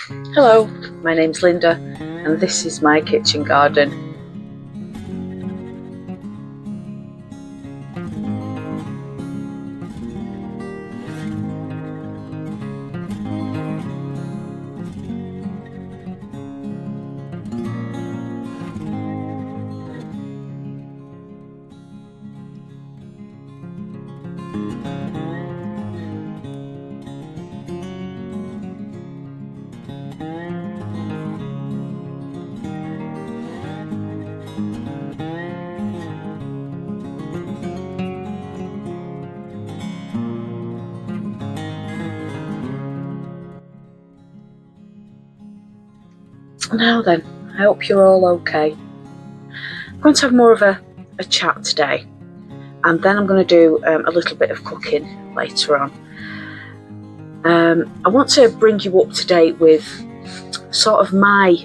Hello, my name's Linda and this is my kitchen garden. Now then, I hope you're all okay. I'm going to have more of a chat today, and then I'm going to do a little bit of cooking later on. I want to bring you up to date with sort of my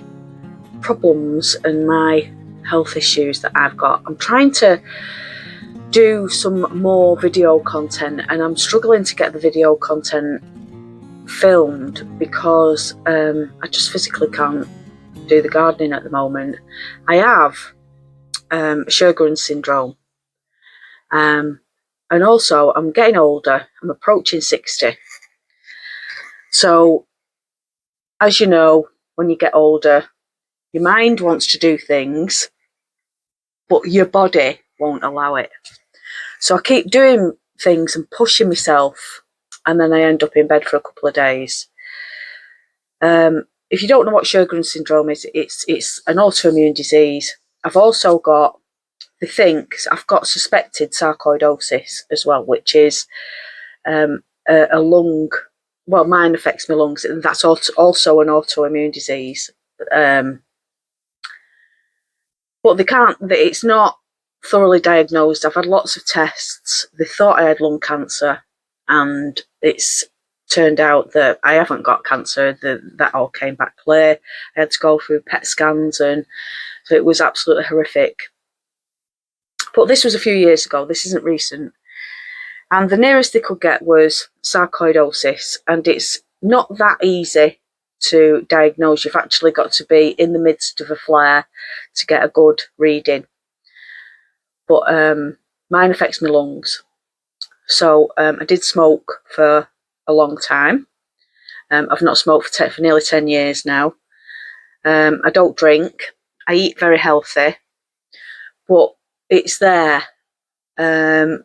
problems and my health issues that I've got. I'm trying to do some more video content and I'm struggling to get the video content filmed because I just physically can't do the gardening at the moment. I have Sjogren's syndrome, and also I'm getting older. I'm approaching 60. So, as you know, when you get older, your mind wants to do things, but your body won't allow it. So I keep doing things and pushing myself, and then I end up in bed for a couple of days. If you don't know what Sjogren's syndrome is, it's an autoimmune disease. I've also got, I've got suspected sarcoidosis as well, which is a lung. Well, mine affects my lungs, and that's also an autoimmune disease. But they can't. It's not thoroughly diagnosed. I've had lots of tests. They thought I had lung cancer, and it's turned out that I haven't got cancer. That all came back clear. I had to go through PET scans, and so it was absolutely horrific. But this was a few years ago. This isn't recent. And the nearest they could get was sarcoidosis, and it's not that easy to diagnose. You've actually got to be in the midst of a flare to get a good reading. But mine affects my lungs. So I did smoke for a long time. I've not smoked for nearly 10 years now. I don't drink. I eat very healthy. But it's there.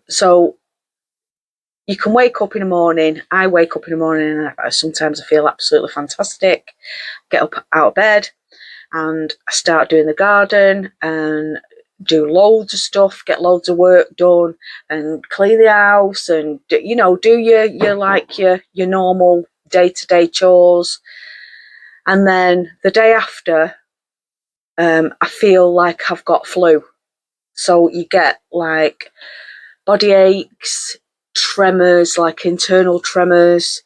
So you can wake up in the morning. I wake up in the morning and sometimes I feel absolutely fantastic. Get up out of bed and I start doing the garden and do loads of stuff, get loads of work done and clean the house and, do your normal day-to-day chores. And then the day after, I feel like I've got flu. So you get like body aches, tremors, like internal tremors,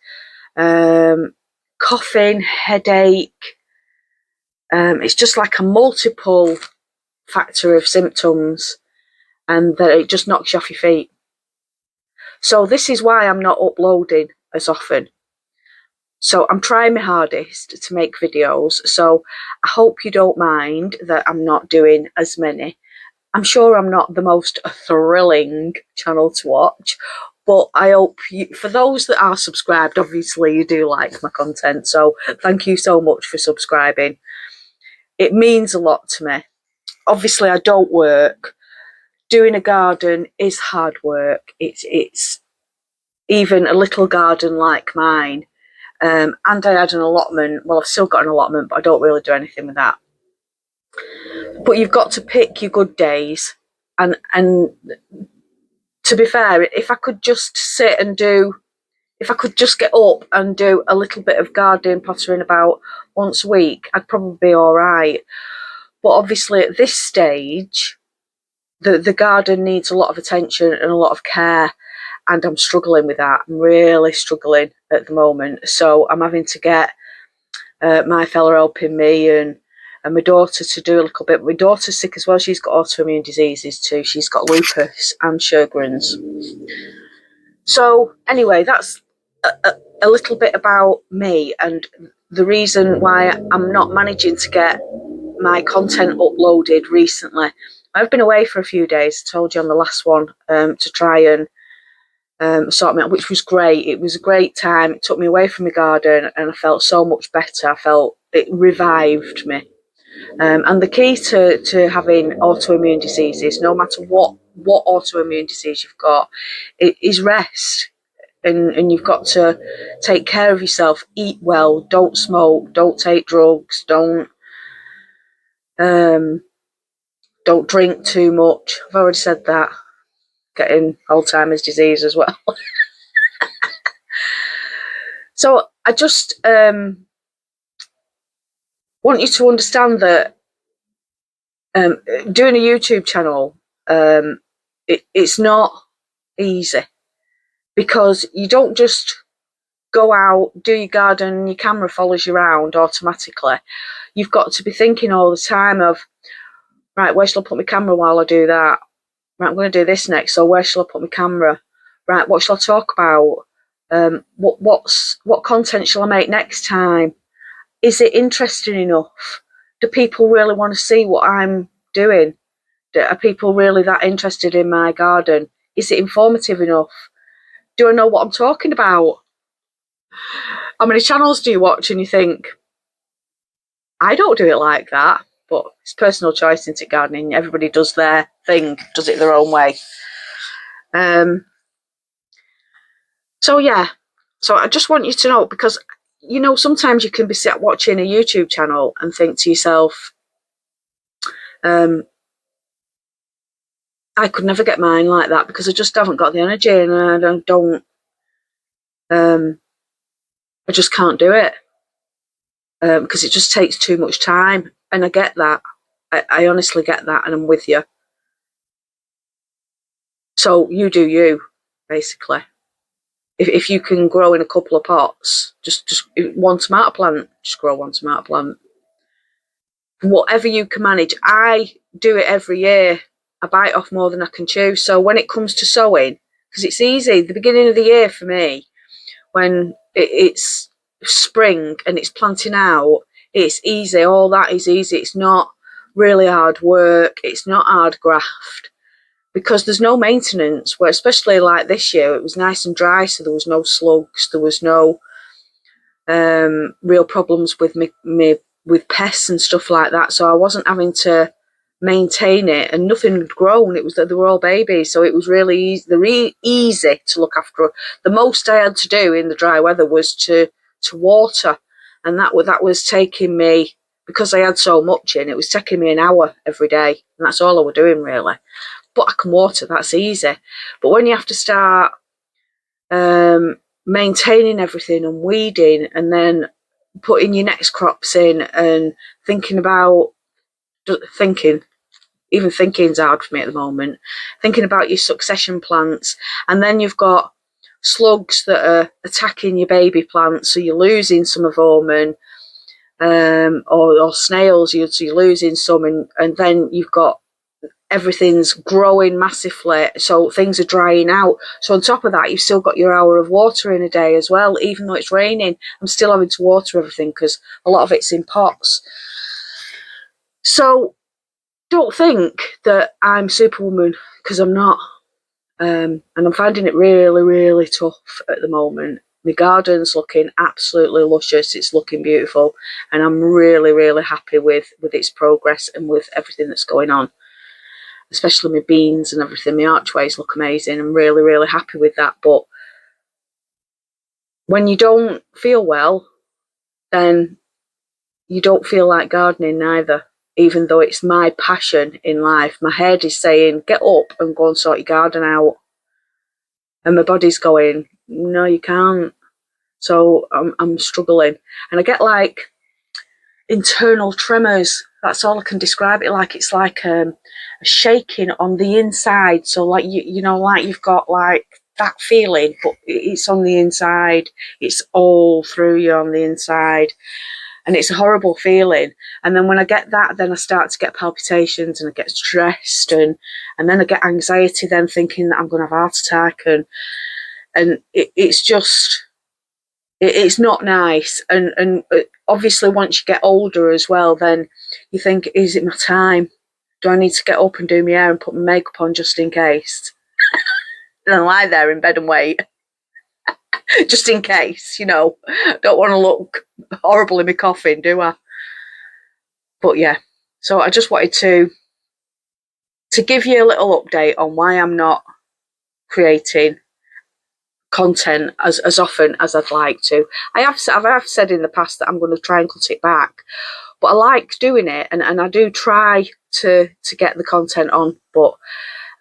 coughing, headache. It's just like a multiple factor of symptoms, and that it just knocks you off your feet. So this is why I'm not uploading as often. So I'm trying my hardest to make videos. So I hope you don't mind that I'm not doing as many. I'm sure I'm not the most thrilling channel to watch, but I hope for those that are subscribed, obviously you do like my content. So thank you so much for subscribing. It means a lot to me. Obviously, I don't work. Doing a garden is hard work. It's even a little garden like mine. And I had an allotment. Well, I've still got an allotment, but I don't really do anything with that. But you've got to pick your good days. And to be fair, if I could just if I could just get up and do a little bit of gardening, pottering about once a week, I'd probably be all right. But obviously at this stage, the garden needs a lot of attention and a lot of care, and I'm struggling with that. I'm really struggling at the moment. So I'm having to get my fella helping me and my daughter to do a little bit. My daughter's sick as well. She's got autoimmune diseases too. She's got lupus and Sjogren's. So anyway, that's a little bit about me, and the reason why I'm not managing to get my content uploaded recently. I've been away for a few days, I told you on the last one, to try and sort me out, which was great. It was a great time. It took me away from my garden and I felt so much better. I felt it revived me. And the key to having autoimmune diseases, no matter what autoimmune disease you've got, is rest. And you've got to take care of yourself, eat well, don't smoke, don't take drugs, don't drink too much. I've already said that. Getting Alzheimer's disease as well. So I just want you to understand that doing a YouTube channel, it's not easy, because you don't just go out, do your garden, and your camera follows you around automatically. You've got to be thinking all the time of, right, where shall I put my camera while I do that? Right, I'm going to do this next, so where shall I put my camera? Right, what shall I talk about? What content shall I make next time? Is it interesting enough? Do people really want to see what I'm doing? Are people really that interested in my garden? Is it informative enough? Do I know what I'm talking about? How many channels do you watch and you think, I don't do it like that? But it's personal choice into gardening. Everybody does their thing, does it their own way. So yeah, so I just want you to know, because sometimes you can be sat watching a YouTube channel and think to yourself, I could never get mine like that because I just haven't got the energy, and I just can't do it, because it just takes too much time. And I get that. I honestly get that, and I'm with you. So you do you, basically. If you can grow in a couple of pots, just one tomato plant, just grow one tomato plant. Whatever you can manage. I do it every year. I bite off more than I can chew. So when it comes to sowing, because it's easy, the beginning of the year for me, when it's spring and it's planting out, it's easy. All that is easy. It's not really hard work. It's not hard graft, because there's no maintenance. Where, especially like this year, it was nice and dry, so there was no slugs, there was no real problems with me with pests and stuff like that. So I wasn't having to maintain it, and nothing had grown. It was that they were all babies, so it was really easy to look after. The most I had to do in the dry weather was to water, and that was taking me, because I had so much in, it was taking me an hour every day, and that's all I was doing really. But I can water, that's easy. But when you have to start maintaining everything and weeding, and then putting your next crops in, and even thinking's hard for me at the moment, thinking about your succession plants, and then you've got slugs that are attacking your baby plants, so you're losing some of them, and or snails, so you're losing some, and then you've got everything's growing massively, so things are drying out. So on top of that, you've still got your hour of water in a day as well. Even though it's raining, I'm still having to water everything because a lot of it's in pots. So don't think that I'm Superwoman, because I'm not. And I'm finding it really, really tough at the moment. My garden's looking absolutely luscious. It's looking beautiful, and I'm really, really happy with its progress and with everything that's going on. Especially my beans and everything. My archways look amazing. I'm really, really happy with that. But when you don't feel well, then you don't feel like gardening neither. Even though it's my passion in life, my head is saying, get up and go and sort your garden out. And my body's going, no, you can't. So I'm struggling. And I get like internal tremors. That's all I can describe it like. It's like a shaking on the inside. So like like you've got like that feeling, but it's on the inside. It's all through you on the inside, and it's a horrible feeling. And then when I get that, then I start to get palpitations, and I get stressed, and then I get anxiety, then thinking that I'm going to have a heart attack, and it's just it's not nice. And obviously once you get older as well, then you think, is it my time? Do I need to get up and do my hair and put my makeup on just in case? And then lie there in bed and wait, just in case, you know. Don't want to look horrible in my coffin, do I? But yeah, so I just wanted to give you a little update on why I'm not creating content as often as I'd like to. I have said in the past that I'm going to try and cut it back, but I like doing it, and I do try to get the content on, but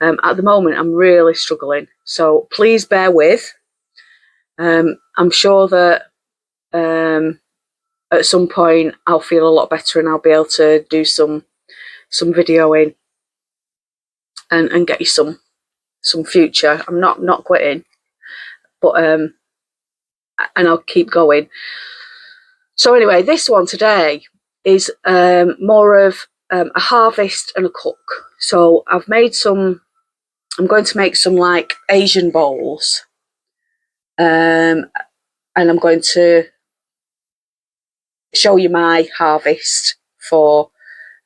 at the moment I'm really struggling, so please bear with. I'm sure that at some point I'll feel a lot better and I'll be able to do some videoing and get you some future. I'm not quitting, but and I'll keep going. So anyway, this one today is more of a harvest and a cook. So I've made some, I'm going to make some like Asian bowls, and I'm going to show you my harvest for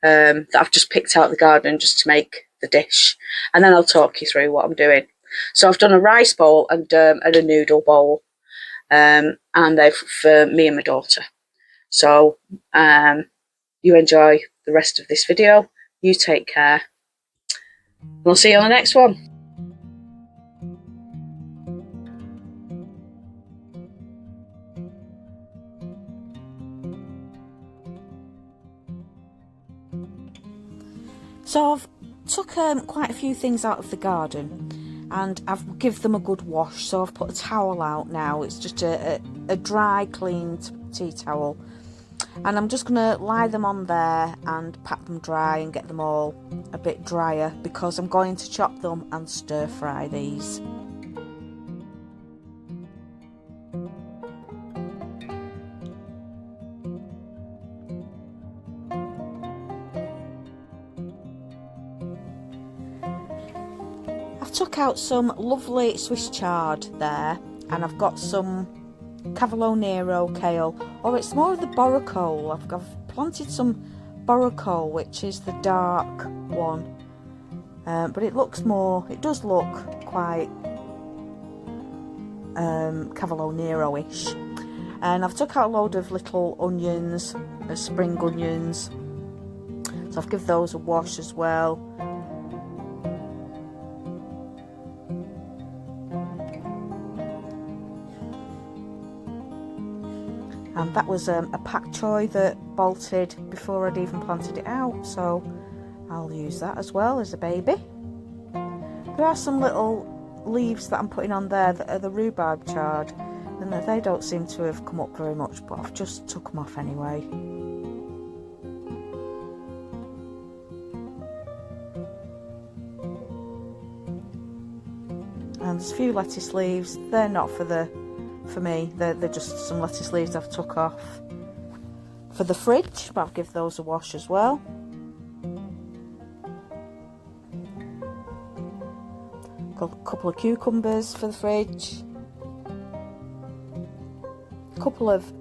that I've just picked out the garden just to make the dish, and then I'll talk you through what I'm doing. So I've done a rice bowl and a noodle bowl, and they're for me and my daughter. So you enjoy the rest of this video. You take care. We'll see you on the next one. So I've took quite a few things out of the garden and I've give them a good wash. So I've put a towel out now. It's just a dry, clean tea towel. And I'm just going to lie them on there and pat them dry and get them all a bit drier, because I'm going to chop them and stir fry these. I've took out some lovely Swiss chard there, and I've got some Cavolo Nero kale, or it's more of the borecole. I've planted some borecole, which is the dark one, but it does look quite Cavolo Nero-ish. And I've took out a load of little onions, spring onions, so I've given those a wash as well. And that was a pak choy that bolted before I'd even planted it out, so I'll use that as well as a baby. There are some little leaves that I'm putting on there that are the rhubarb chard, and they don't seem to have come up very much, but I've just took them off anyway. And there's a few lettuce leaves. They're not for me, they're just some lettuce leaves I've took off for the fridge, but I'll give those a wash as well. Got a couple of cucumbers for the fridge, a couple of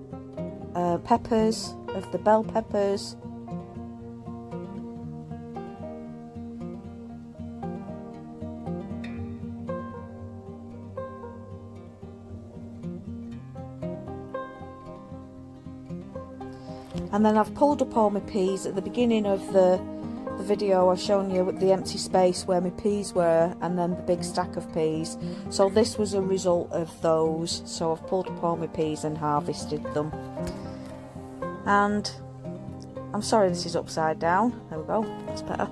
peppers, of the bell peppers, and then I've pulled up all my peas. At the beginning of the video I've shown you the empty space where my peas were, and then the big stack of peas, so this was a result of those. So I've pulled up all my peas and harvested them. And I'm sorry this is upside down. There we go, that's better.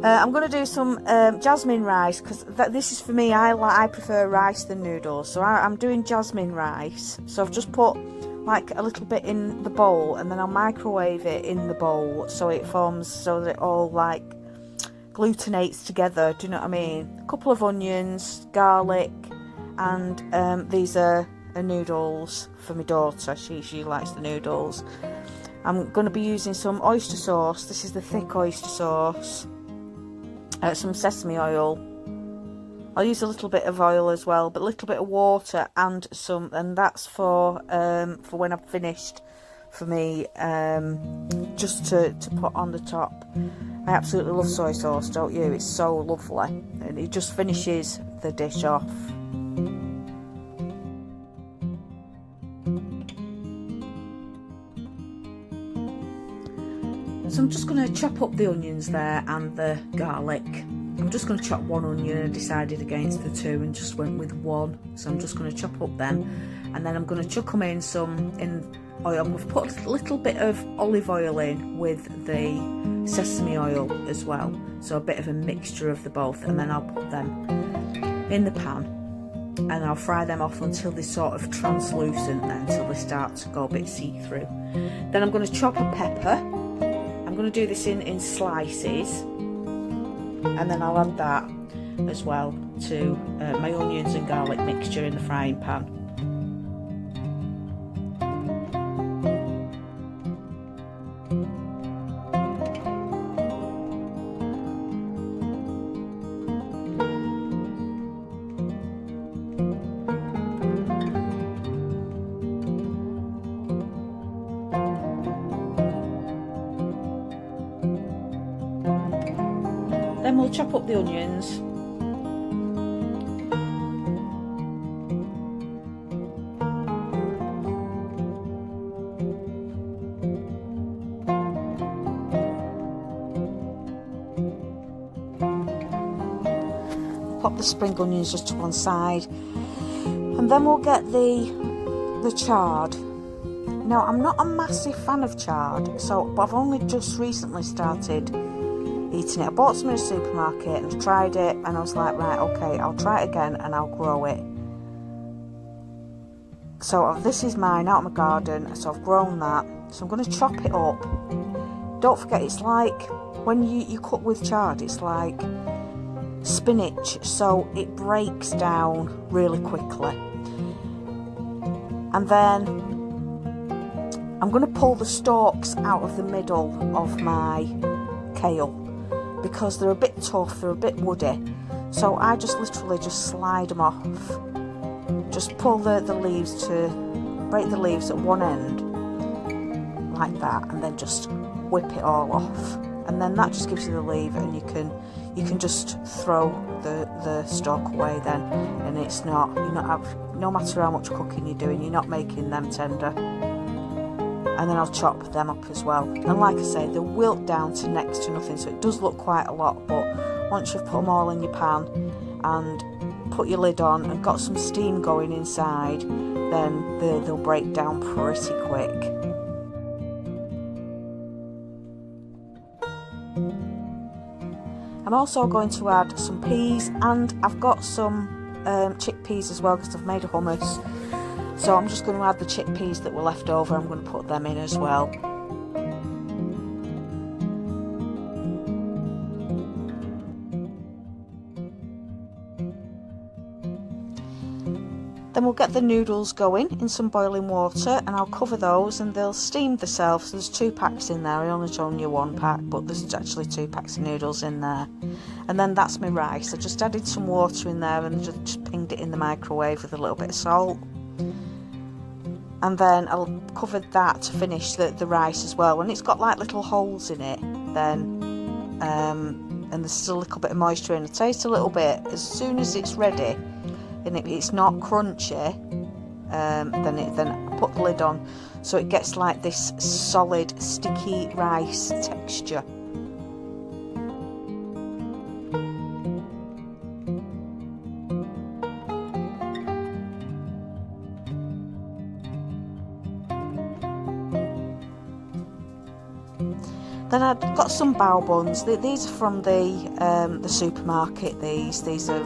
I'm going to do some jasmine rice, because this is for me. I prefer rice than noodles, so I'm doing jasmine rice. So I've just put like a little bit in the bowl, and then I'll microwave it in the bowl so it forms, so that it all like glutenates together. Do you know what I mean? A couple of onions, garlic, and these are noodles for my daughter. She likes the noodles. I'm going to be using some oyster sauce. This is the thick oyster sauce. Some sesame oil, I'll use a little bit of oil as well, but a little bit of water and that's for when I've finished, for me, just to put on the top. I absolutely love soy sauce, don't you? It's so lovely, and it just finishes the dish off. So I'm just going to chop up the onions there and the garlic. I'm just going to chop one onion. I decided against the two and just went with one. So I'm just going to chop up them, and then I'm going to chuck them in oil. I'm going to put a little bit of olive oil in with the sesame oil as well. So a bit of a mixture of the both, and then I'll put them in the pan and I'll fry them off until they're sort of translucent, then until they start to go a bit see-through. Then I'm going to chop a pepper. I'm going to do this in slices, and then I'll add that as well to my onions and garlic mixture in the frying pan. Then we'll chop up the onions. Pop the spring onions just to one side, and then we'll get the chard. Now, I'm not a massive fan of chard, but I've only just recently started eating it. I bought some in a supermarket and tried it, and I was like, right, okay, I'll try it again and I'll grow it. So this is mine out of my garden, so I've grown that. So I'm going to chop it up. Don't forget, it's like when you cook with chard, it's like spinach, so it breaks down really quickly. And then I'm going to pull the stalks out of the middle of my kale, because they're a bit tough, they're a bit woody. So I just literally just slide them off. Just pull the leaves break the leaves at one end, like that, and then just whip it all off. And then that just gives you the leaf, and you can just throw the stalk away then, and no matter how much cooking you're doing, you're not making them tender. And then I'll chop them up as well. And like I say, they'll wilt down to next to nothing, so it does look quite a lot, but once you've put them all in your pan and put your lid on and got some steam going inside, then they'll break down pretty quick. I'm also going to add some peas, and I've got some chickpeas as well, because I've made a hummus. So I'm just going to add the chickpeas that were left over. I'm going to put them in as well. Then we'll get the noodles going in some boiling water, and I'll cover those and they'll steam themselves. There's 2 packs in there. I only shown you 1 pack, but there's actually 2 packs of noodles in there. And then that's my rice. I just added some water in there and just pinged it in the microwave with a little bit of salt. And then I'll cover that to finish the rice as well. When it's got like little holes in it, then and there's still a little bit of moisture in it, taste a little bit. As soon as it's ready and it's not crunchy, then I put the lid on, so it gets like this solid sticky rice texture. Then I've got some bao buns. These are from the supermarket. These are.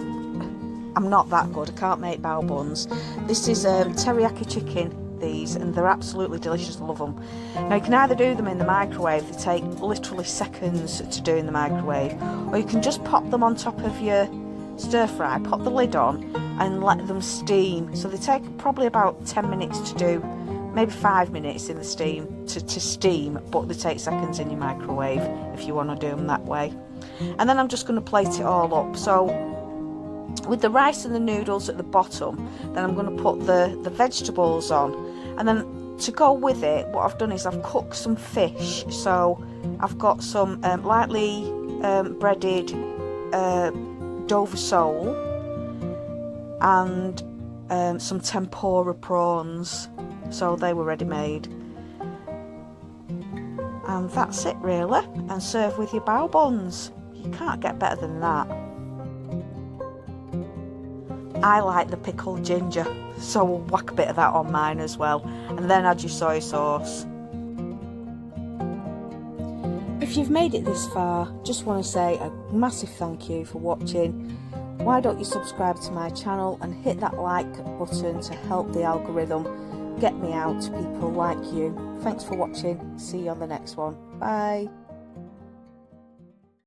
I'm not that good. I can't make bao buns. This is teriyaki chicken. These, and they're absolutely delicious. I love them. Now you can either do them in the microwave. They take literally seconds to do in the microwave, or you can just pop them on top of your stir fry. Pop the lid on and let them steam. So they take probably about 10 minutes to do. Maybe 5 minutes in the steam to steam, but they take seconds in your microwave if you want to do them that way. And then I'm just going to plate it all up. So with the rice and the noodles at the bottom, then I'm going to put the vegetables on, and then to go with it, what I've done is I've cooked some fish. So I've got some lightly breaded Dover sole and some tempura prawns, so they were ready made. And that's it really, and serve with your bao buns. You can't get better than that. I like the pickled ginger, so we'll whack a bit of that on mine as well, and then add your soy sauce. If you've made it this far, just want to say a massive thank you for watching. Why don't you subscribe to my channel and hit that like button to help the algorithm get me out to people like you. Thanks for watching. See you on the next one. Bye.